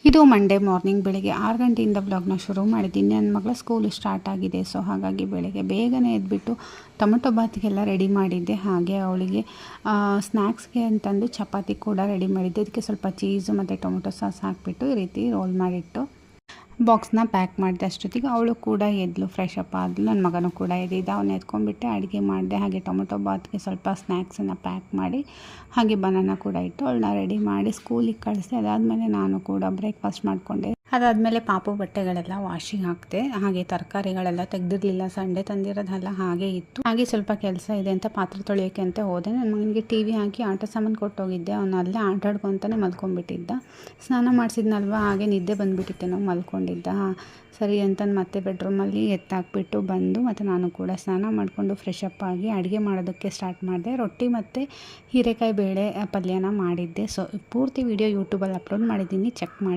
ಇದು Monday morning ಬೆಳಿಗ್ಗೆ 6 ಗಂಟೆಯಿಂದ ಬ್ಲಾಗ್ನ ಶುರು ಮಾಡಿದ್ದೀನಿ. ನನ್ನ ಮಗಳ ಸ್ಕೂಲು ಸ್ಟಾರ್ಟ್ ಆಗಿದೆ. ಸೊ ಹಾಗಾಗಿ ಬೆಳಗ್ಗೆ ಬೇಗನೆ ಎದ್ಬಿಟ್ಟು ಟೊಮೊಟೊ ಬಾತ್ಗೆಲ್ಲ ರೆಡಿ ಮಾಡಿದ್ದೆ. ಹಾಗೆ ಅವಳಿಗೆ ಸ್ನ್ಯಾಕ್ಸ್ಗೆ ಅಂತಂದು ಚಪಾತಿ ಕೂಡ ರೆಡಿ ಮಾಡಿದ್ದೆ. ಅದಕ್ಕೆ ಸ್ವಲ್ಪ ಚೀಸು ಮತ್ತು ಟೊಮೊಟೊ ಸಾಸ್ ಹಾಕಿಬಿಟ್ಟು ಈ ರೀತಿ ರೋಲ್ ಮಾಡಿಟ್ಟು ಬಾಕ್ಸ್ನ ಪ್ಯಾಕ್ ಮಾಡಿದೆ. ಅಷ್ಟೊತ್ತಿಗೆ ಅವಳು ಕೂಡ ಎದ್ಲು, ಫ್ರೆಶ್ ಅಪ್ ಆದಳು. ನನ್ನ ಮಗನೂ ಕೂಡ ಎದ್ದಿದ್ದ. ಅವನ್ನ ಎತ್ಕೊಂಡ್ಬಿಟ್ಟೆ ಅಡುಗೆ ಮಾಡಿದೆ. ಹಾಗೆ ಟೊಮೊಟೊ ಬಾತ್ಗೆ ಸ್ವಲ್ಪ ಸ್ನ್ಯಾಕ್ಸನ್ನು ಪ್ಯಾಕ್ ಮಾಡಿ ಹಾಗೆ ಬನಾನ ಕೂಡ ಇಟ್ಟು ಅವಳನ್ನ ರೆಡಿ ಮಾಡಿ ಸ್ಕೂಲಿಗೆ ಕಳಿಸಿದೆ. ಅದಾದಮೇಲೆ ನಾನು ಕೂಡ ಬ್ರೇಕ್ಫಾಸ್ಟ್ ಮಾಡಿಕೊಂಡೆ. ಅದಾದಮೇಲೆ ಪಾಪು ಬಟ್ಟೆಗಳೆಲ್ಲ ವಾಷಿಂಗ್ ಹಾಕಿದೆ. ಹಾಗೆ ತರಕಾರಿಗಳೆಲ್ಲ ತೆಗೆದಿರಲಿಲ್ಲ, ಸಂಡೇ ತಂದಿರೋದೆಲ್ಲ ಹಾಗೆ ಇತ್ತು. ಹಾಗೆ ಸ್ವಲ್ಪ ಕೆಲಸ ಇದೆ ಅಂತ ಪಾತ್ರೆ ತೊಳೆಯೋಕ್ಕೆ ಅಂತ ಹೋದೆ. ನನ್ನ ಮಗನಿಗೆ ಟಿ ವಿ ಹಾಕಿ ಆಟ ಸಾಮಾನು ಕೊಟ್ಟೋಗಿದ್ದೆ. ಅವನು ಅಲ್ಲೇ ಆಟ ಆಡ್ಕೊತಾನೆ ಮಲ್ಕೊಂಡ್ಬಿಟ್ಟಿದ್ದ. ಸ್ನಾನ ಮಾಡಿಸಿದ್ನಲ್ವ, ಹಾಗೆ ನಿದ್ದೆ ಬಂದುಬಿಟ್ಟಿತ್ತೇನೋ, ಮಲ್ಕೊಂಡಿದ್ದ. ಸರಿ ಅಂತಂದು ಮತ್ತೆ ಬೆಡ್ರೂಮಲ್ಲಿ ಎತ್ತಾಕ್ಬಿಟ್ಟು ಬಂದು ಮತ್ತು ನಾನು ಕೂಡ ಸ್ನಾನ ಮಾಡಿಕೊಂಡು ಫ್ರೆಶ್ ಅಪ್ ಆಗಿ ಅಡುಗೆ ಮಾಡೋದಕ್ಕೆ ಸ್ಟಾರ್ಟ್ ಮಾಡಿದೆ. ರೊಟ್ಟಿ ಮತ್ತು ಹೀರೆಕಾಯಿ ಬೇಳೆ ಪಲ್ಯನ ಮಾಡಿದ್ದೆ. ಸೊ ಪೂರ್ತಿ ವಿಡಿಯೋ ಯೂಟ್ಯೂಬಲ್ಲಿ ಅಪ್ಲೋಡ್ ಮಾಡಿದ್ದೀನಿ, ಚೆಕ್ ಮಾಡಿ.